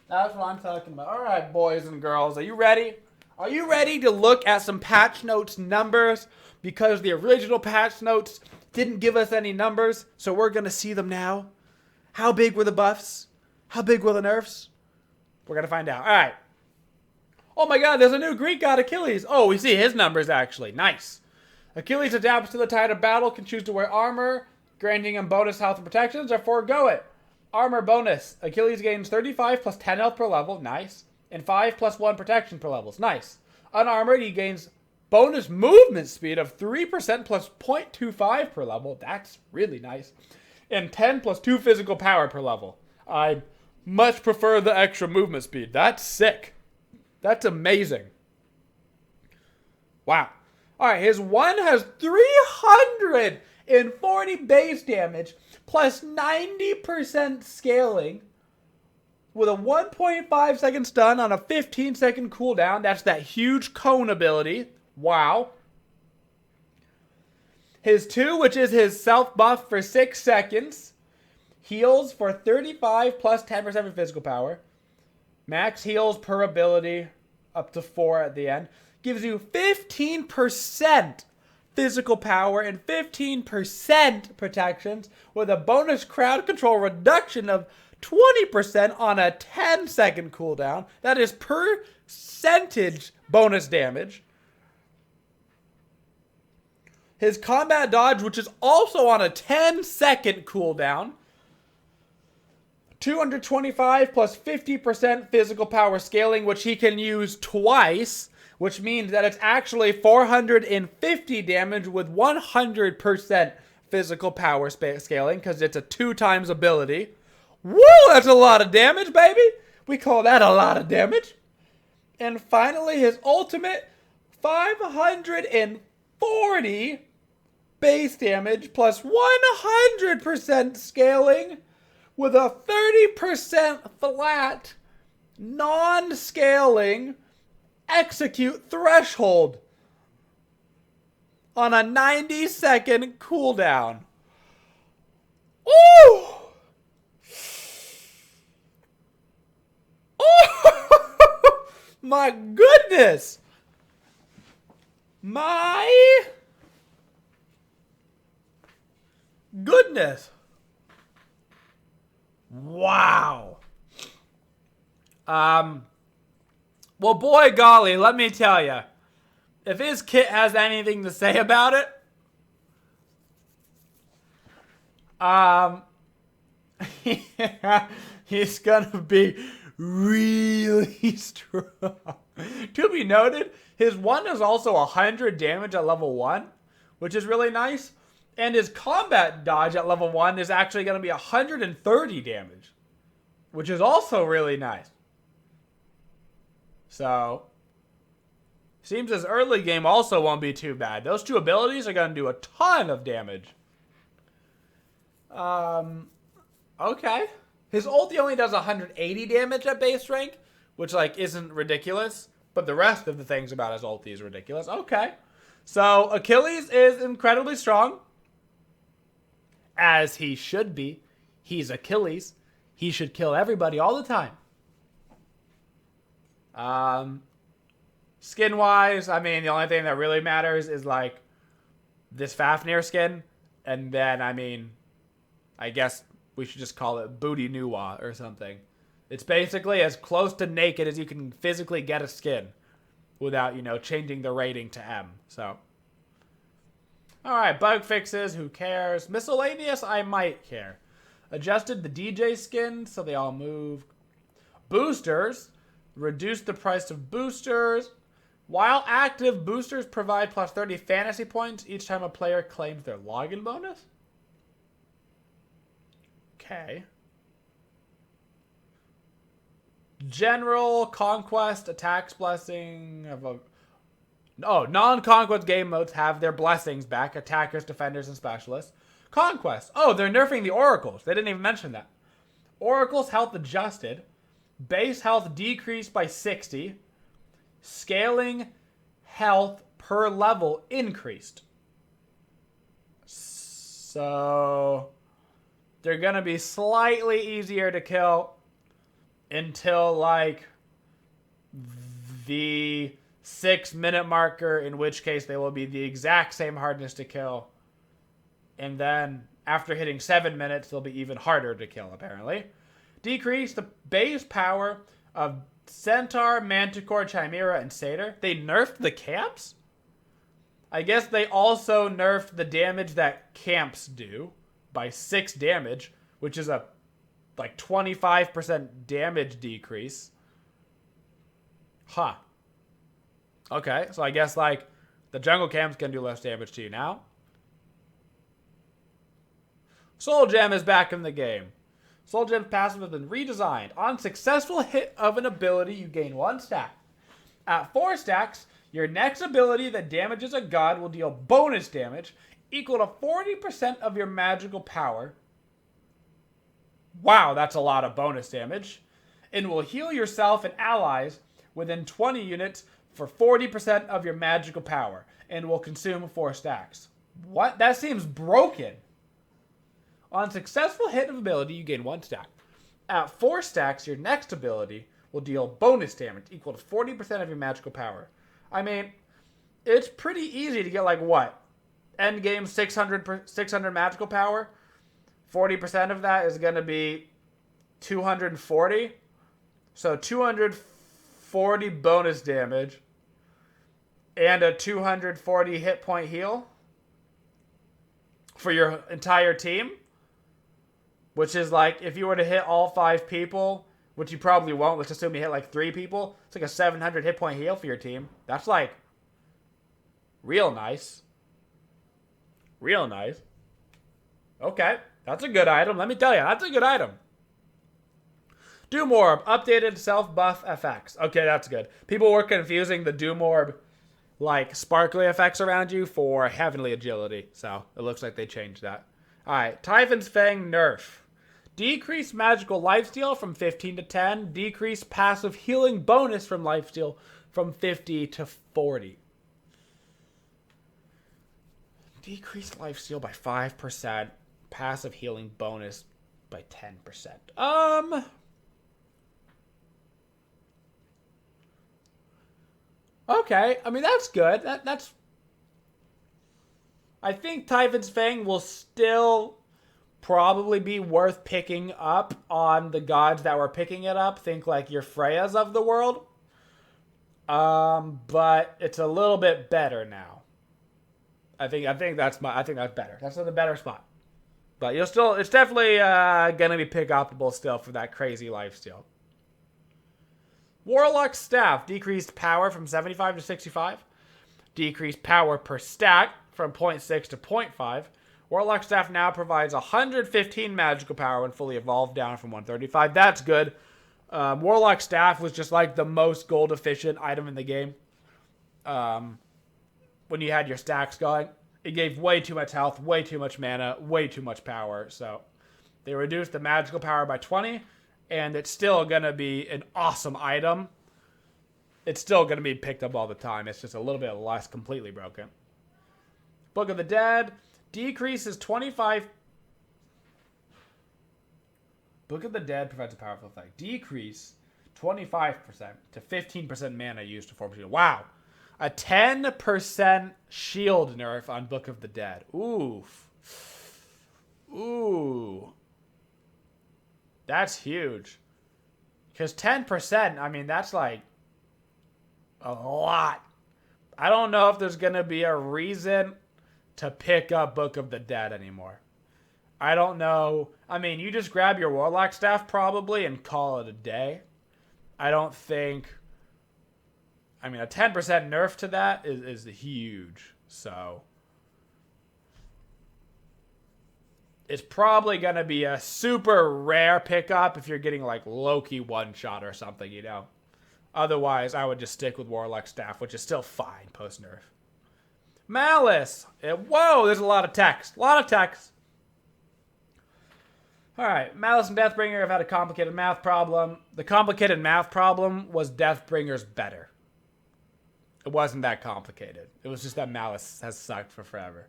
That's what I'm talking about. All right, boys and girls, are you ready? Are you ready to look at some patch notes numbers? Because the original patch notes didn't give us any numbers, so we're going to see them now. How big were the buffs? How big were the nerfs? We're going to find out. All right. Oh my god, there's a new Greek god, Achilles. Oh, we see his numbers actually. Nice. Achilles adapts to the tide of battle, can choose to wear armor, granting him bonus health and protections, or forego it. Armor bonus. Achilles gains 35 plus 10 health per level. Nice. And 5 plus 1 protection per level. Nice. Unarmored, he gains bonus movement speed of 3% plus 0.25 per level. That's really nice. And 10 plus 2 physical power per level. I much prefer the extra movement speed. That's sick. That's amazing. Wow. Alright, his one has 340 base damage plus 90% scaling with a 1.5 second stun on a 15 second cooldown. That's that huge cone ability. Wow. His 2, which is his self buff for 6 seconds, heals for 35 plus 10% of physical power. Max heals per ability up to 4 at the end. Gives you 15% physical power and 15% protections with a bonus crowd control reduction of 20% on a 10-second cooldown. That is percentage bonus damage. His combat dodge, which is also on a 10-second cooldown. 225 plus 50% physical power scaling, which he can use twice, which means that it's actually 450 damage with 100% physical power scaling, because it's a 2 times ability. Woo, that's a lot of damage, baby. We call that a lot of damage. And finally, his ultimate, 540 base damage plus 100% scaling with a 30% flat, non-scaling execute threshold on a 90-second cooldown. Ooh! Oh! My goodness! My goodness! Wow. Well, boy golly, let me tell you. If his kit has anything to say about it, he's gonna be really strong. To be noted, his 1 is also 100 damage at level 1, which is really nice. And his combat dodge at level 1 is actually going to be 130 damage, which is also really nice. So, seems his early game also won't be too bad. Those 2 abilities are going to do a ton of damage. Okay. His ulti only does 180 damage at base rank, which, like, isn't ridiculous. But the rest of the things about his ulti is ridiculous. Okay. So, Achilles is incredibly strong. As he should be. He's Achilles. He should kill everybody all the time. Skin-wise, I mean, the only thing that really matters is, like, this Fafnir skin. And then, I mean, I guess we should just call it Booty Nuwa or something. It's basically as close to naked as you can physically get a skin without, you know, changing the rating to M. So, alright, bug fixes, who cares? Miscellaneous, I might care. Adjusted the DJ skin so they all move. Boosters, reduced the price of boosters. While active, boosters provide plus 30 fantasy points each time a player claims their login bonus. Okay. General, Conquest, Attacks Blessing. Non-Conquest game modes have their blessings back. Attackers, Defenders, and Specialists. Conquest. Oh, they're nerfing the Oracles. They didn't even mention that. Oracles health adjusted. Base health decreased by 60. Scaling health per level increased. So they're going to be slightly easier to kill until like the 6-minute marker, in which case they will be the exact same hardness to kill. And then after hitting 7 minutes, they'll be even harder to kill, apparently. Decrease the base power of Centaur, Manticore, Chimera, and Satyr. They nerfed the camps? I guess they also nerfed the damage that camps do by 6 damage, which is a like 25% damage decrease. Huh. Okay, so I guess like the jungle camps can do less damage to you now. Soul Gem is back in the game. Soul Gem's passive has been redesigned. On successful hit of an ability, you gain 1 stack. At 4 stacks, your next ability that damages a god will deal bonus damage equal to 40% of your magical power. Wow, that's a lot of bonus damage. And will heal yourself and allies within 20 units for 40% of your magical power. And will consume 4 stacks. What? That seems broken. On successful hit of ability, you gain 1 stack. At 4 stacks, your next ability will deal bonus damage equal to 40% of your magical power. I mean, it's pretty easy to get like what? Endgame 600 magical power? 40% of that is going to be 240. So 240 bonus damage and a 240 hit point heal for your entire team. Which is like, if you were to hit all 5 people, which you probably won't, let's assume you hit like 3 people, it's like a 700 hit point heal for your team. That's like real nice. Real nice. Okay, that's a good item. Let me tell you, that's a good item. Doom Orb, updated self-buff effects. Okay, that's good. People were confusing the Doom Orb, like, sparkly effects around you for heavenly agility. So, it looks like they changed that. Alright, Typhon's Fang nerf. Decrease magical lifesteal from 15 to 10. Decrease passive healing bonus from lifesteal from 50 to 40. Decrease lifesteal by 5%. Passive healing bonus by 10%. Okay, I mean, that's good. That's... I think Typhon's Fang will still probably be worth picking up on the gods that were picking it up. Think like your Freyas of the world. But it's a little bit better now. I think that's better. That's in a better spot. But you'll still, it's definitely gonna be pick upable still for that crazy lifesteal. Warlock Staff, decreased power from 75 to 65. Decreased power per stack from 0.6 to 0.5. Warlock Staff now provides 115 magical power when fully evolved, down from 135. That's good. Warlock Staff was just like the most gold efficient item in the game. When you had your stacks going, it gave way too much health, way too much mana, way too much power. So they reduced the magical power by 20, and it's still going to be an awesome item. It's still going to be picked up all the time. It's just a little bit less completely broken. Book of the Dead decreases 25. Book of the Dead provides a powerful effect. Decrease 25% to 15% mana used to form shield. Wow. A 10% shield nerf on Book of the Dead. Oof. Ooh. That's huge. Because 10%, I mean, that's like a lot. I don't know if there's going to be a reason to pick up Book of the Dead anymore. I don't know. I mean, you just grab your Warlock Staff probably and call it a day. I don't think... I mean, a 10% nerf to that is huge. So it's probably going to be a super rare pickup if you're getting like Loki one-shot or something, you know. Otherwise, I would just stick with Warlock Staff, which is still fine post-nerf. Malice. Whoa, there's a lot of text. A lot of text. Alright, Malice and Deathbringer have had a complicated math problem. The complicated math problem was Deathbringer's better. It wasn't that complicated. It was just that Malice has sucked for forever.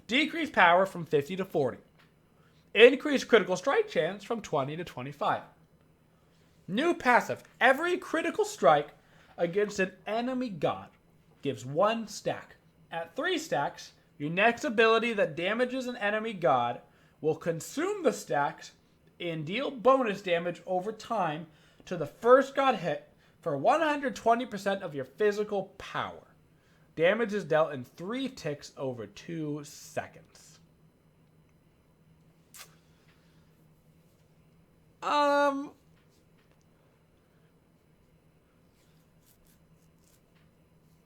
Decrease power from 50 to 40. Increase critical strike chance from 20 to 25. New passive. Every critical strike against an enemy god gives 1 stack. At 3 stacks, your next ability that damages an enemy god will consume the stacks and deal bonus damage over time to the first god hit for 120% of your physical power. Damage is dealt in 3 ticks over 2 seconds.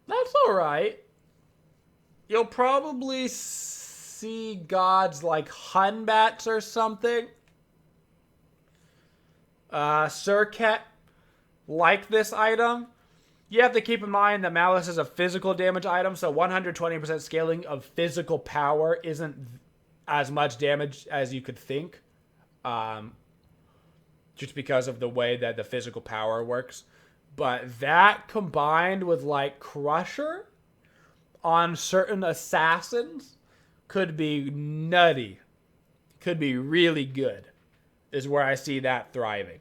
That's alright. You'll probably see gods like Hunbats or something. Surket like this item. You have to keep in mind that Malice is a physical damage item, so 120% scaling of physical power isn't as much damage as you could think. Just because of the way that the physical power works. But that combined with like Crusher on certain assassins could be nutty. Could be really good. Is where I see that thriving.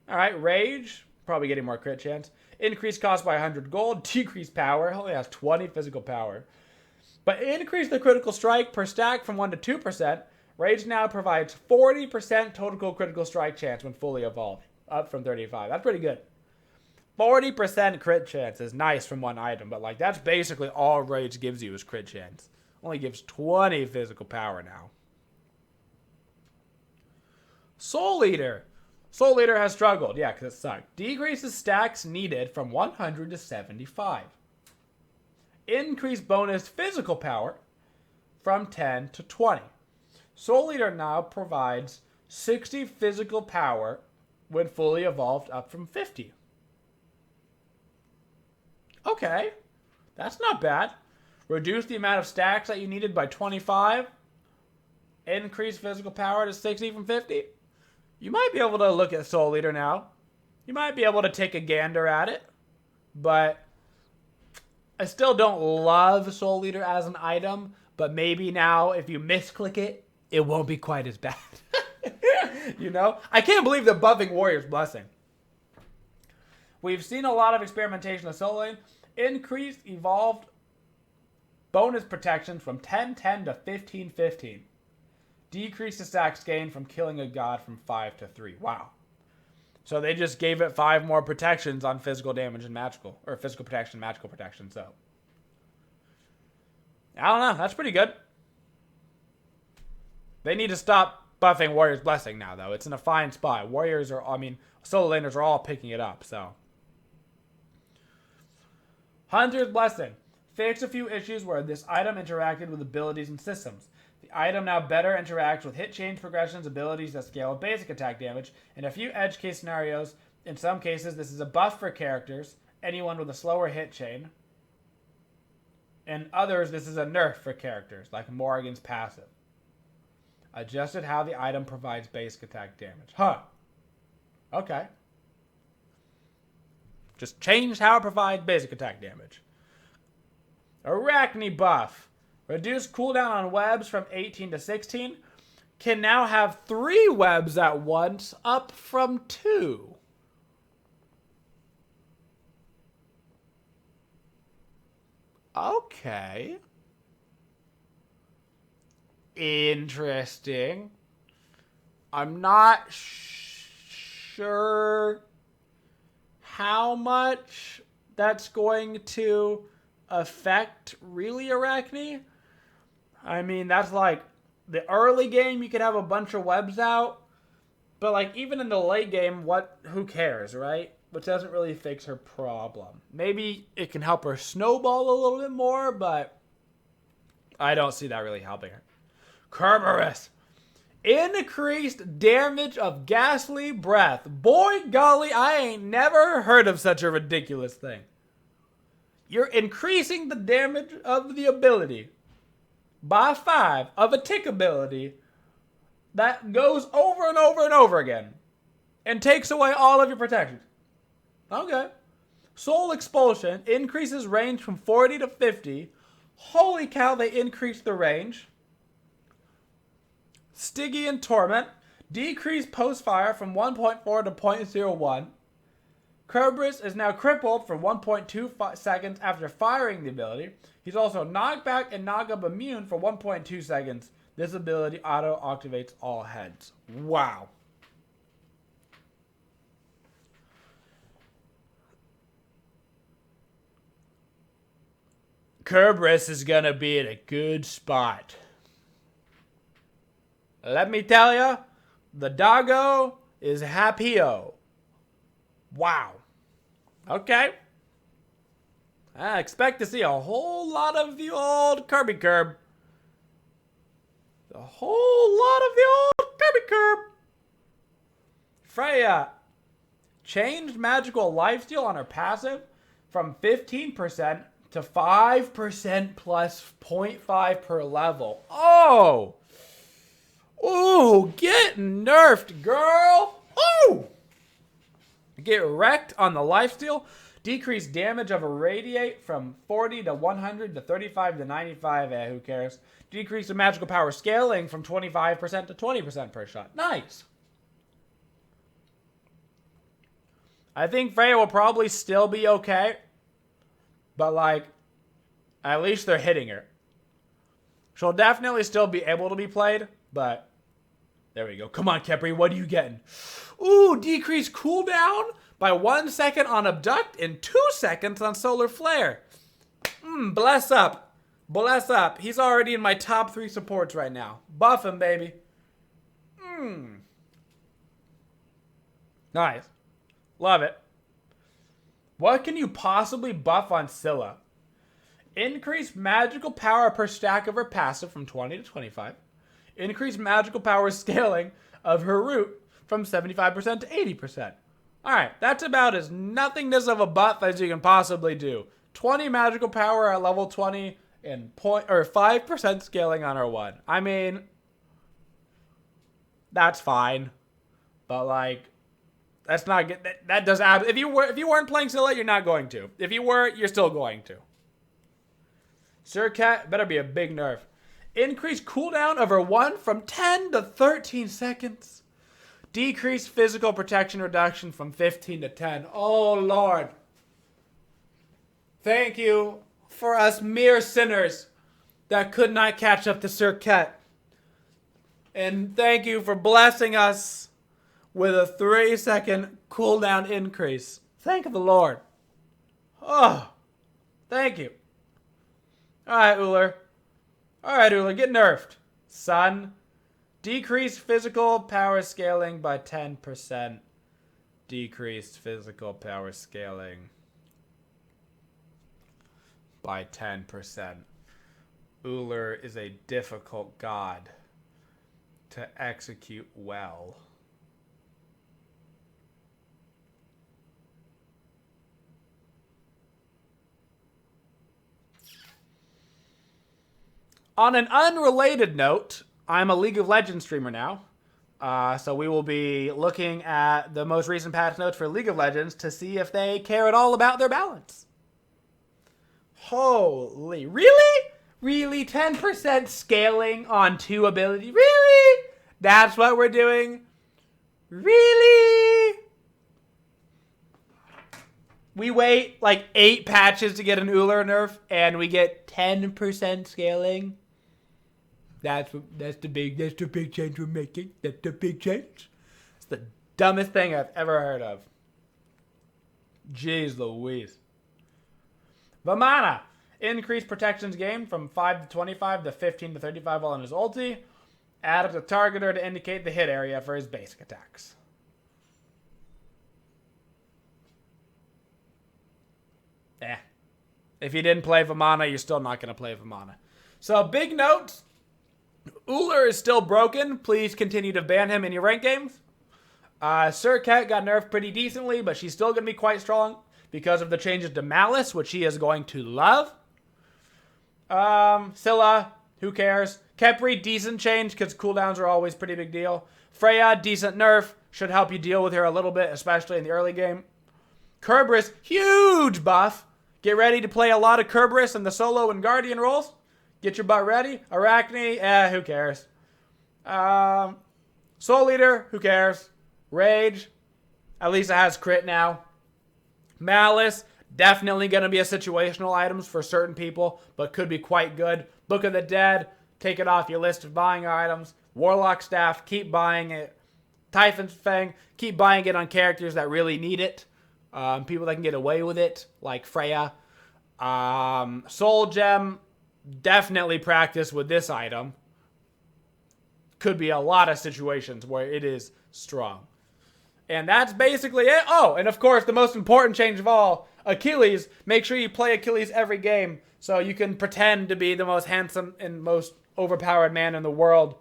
Alright, Rage. Probably getting more crit chance. Increase cost by 100 gold. Decrease power. It only has 20 physical power. But increase the critical strike per stack from 1 to 2%. Rage now provides 40% total critical strike chance when fully evolved. Up from 35. That's pretty good. 40% crit chance is nice from one item. But like that's basically all Rage gives you is crit chance. Only gives 20 physical power now. Soul Eater. Soul Eater has struggled. Yeah, because it sucked. Decreases stacks needed from 100 to 75. Increase bonus physical power from 10 to 20. Soul Eater now provides 60 physical power when fully evolved, up from 50. Okay. That's not bad. Reduce the amount of stacks that you needed by 25. Increase physical power to 60 from 50. You might be able to look at Soul Eater now. You might be able to take a gander at it. But I still don't love Soul Eater as an item. But maybe now, if you misclick it, it won't be quite as bad. You know? I can't believe they're buffing Warrior's Blessing. We've seen a lot of experimentation with Soul Lane. Increased evolved bonus protection from 10-10 to 15-15. Decrease the stacks gained from killing a god from 5 to 3. Wow. So they just gave it 5 more protections on physical damage and magical. Or physical protection, magical protection. So I don't know. That's pretty good. They need to stop buffing Warrior's Blessing now, though. It's in a fine spot. Warriors are, solo laners are all picking it up, so. Hunter's Blessing. Fix a few issues where this item interacted with abilities and systems. The item now better interacts with hit change progressions, abilities that scale with basic attack damage. In a few edge case scenarios, in some cases, this is a buff for characters, anyone with a slower hit chain. In others, this is a nerf for characters, like Morrigan's passive. Adjusted how the item provides basic attack damage. Huh. Okay. Just changed how it provides basic attack damage. Arachne buff. Reduced cooldown on webs from 18 to 16. Can now have 3 webs at once, up from 2. Okay. Interesting. I'm not sure how much that's going to affect really Arachne. I mean, that's like the early game you could have a bunch of webs out, but like even in the late game, who cares, right? Which doesn't really fix her problem. Maybe it can help her snowball a little bit more, but I don't see that really helping her. Kerberos. Increased damage of ghastly breath. Boy golly, I ain't never heard of such a ridiculous thing. You're increasing the damage of the ability by 5 of a tick ability that goes over and over and over again and takes away all of your protections. Okay. Soul Expulsion increases range from 40 to 50. Holy cow, they increased the range. Stygian Torment. Decrease post-fire from 1.4 to 0.01. Kerberos is now crippled for 1.2 seconds after firing the ability. He's also knockback and knock-up immune for 1.2 seconds. This ability auto-activates all heads. Wow. Kerberos is going to be in a good spot. Let me tell you, the doggo is happy-o. Wow. Okay. I expect to see a whole lot of the old Kirby Curb. A whole lot of the old Kirby Curb. Freya changed magical lifesteal on her passive from 15% to 5% plus 0.5 per level. Oh! Ooh, get nerfed, girl! Ooh! Get wrecked on the lifesteal. Decrease damage of irradiate from 40 to 100 to 35 to 95. Who cares? Decrease the magical power scaling from 25% to 20% per shot. Nice. I think Freya will probably still be okay. But, like, at least they're hitting her. She'll definitely still be able to be played, but there we go. Come on, Kepri, what are you getting? Ooh, decrease cooldown by 1 second on Abduct and 2 seconds on Solar Flare. Bless up. Bless up. He's already in my top 3 supports right now. Buff him, baby. Nice. Love it. What can you possibly buff on Scylla? Increase magical power per stack of her passive from 20 to 25. Increase magical power scaling of her root from 75% to 80%. Alright, that's about as nothingness of a buff as you can possibly do. 20 magical power at level 20 and 5% scaling on her 1. I mean, that's fine. But like, that's not good. That does if you weren't playing Scylla, you're not going to. If you were, you're still going to. Sir Cat better be a big nerf. Increase cooldown of her 1 from 10 to 13 seconds. Decrease physical protection reduction from 15 to 10. Oh, Lord. Thank you for us mere sinners that could not catch up to Sir Cat. And thank you for blessing us with a 3-second cooldown increase. Thank the Lord. Oh, thank you. Alright, Woojer. Alright, Woojer, get nerfed. Son. Decreased physical power scaling by 10%. Decreased physical power scaling by 10%. Woojer is a difficult god to execute well. On an unrelated note, I'm a League of Legends streamer now. So we will be looking at the most recent patch notes for League of Legends to see if they care at all about their balance. Holy, really? Really? 10% scaling on 2 abilities? Really? That's what we're doing? Really? We wait like 8 patches to get an Woojer nerf, and we get 10% scaling? That's the big change we're making. That's the big change. It's the dumbest thing I've ever heard of. Jeez Louise. Vamana. Increased protections gained from 5 to 25 to 15 to 35 while on his ulti. Added a targeter to indicate the hit area for his basic attacks. If you didn't play Vamana, you're still not going to play Vamana. So, big note. Woojer is still broken. Please continue to ban him in your rank games. Sir Cat got nerfed pretty decently, but she's still going to be quite strong because of the changes to Malice, which she is going to love. Scylla, who cares? Kepri, decent change because cooldowns are always pretty big deal. Freya, decent nerf. Should help you deal with her a little bit, especially in the early game. Kerberos, huge buff. Get ready to play a lot of Kerberos in the solo and guardian roles. Get your butt ready. Arachne, who cares? Soul Eater, who cares? Rage, at least it has crit now. Malice, definitely going to be a situational items for certain people, but could be quite good. Book of the Dead, take it off your list of buying items. Warlock Staff, keep buying it. Typhon's Fang, keep buying it on characters that really need it. People that can get away with it, like Freya. Soul Gem, definitely practice with this item. Could be a lot of situations where it is strong. And that's basically it. Oh, and of course, the most important change of all, Achilles. Make sure you play Achilles every game so you can pretend to be the most handsome and most overpowered man in the world.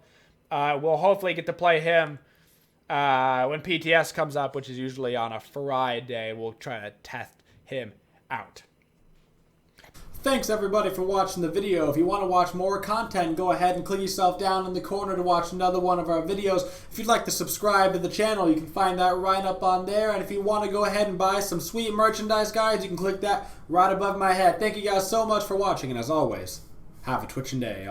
We'll hopefully get to play him when PTS comes up, which is usually on a Friday. We'll try to test him out. Thanks everybody for watching the video. If you want to watch more content, go ahead and click yourself down in the corner to watch another one of our videos. If you'd like to subscribe to the channel, you can find that right up on there. And if you want to go ahead and buy some sweet merchandise, guys, you can click that right above my head. Thank you guys so much for watching, and as always, have a twitchin' day.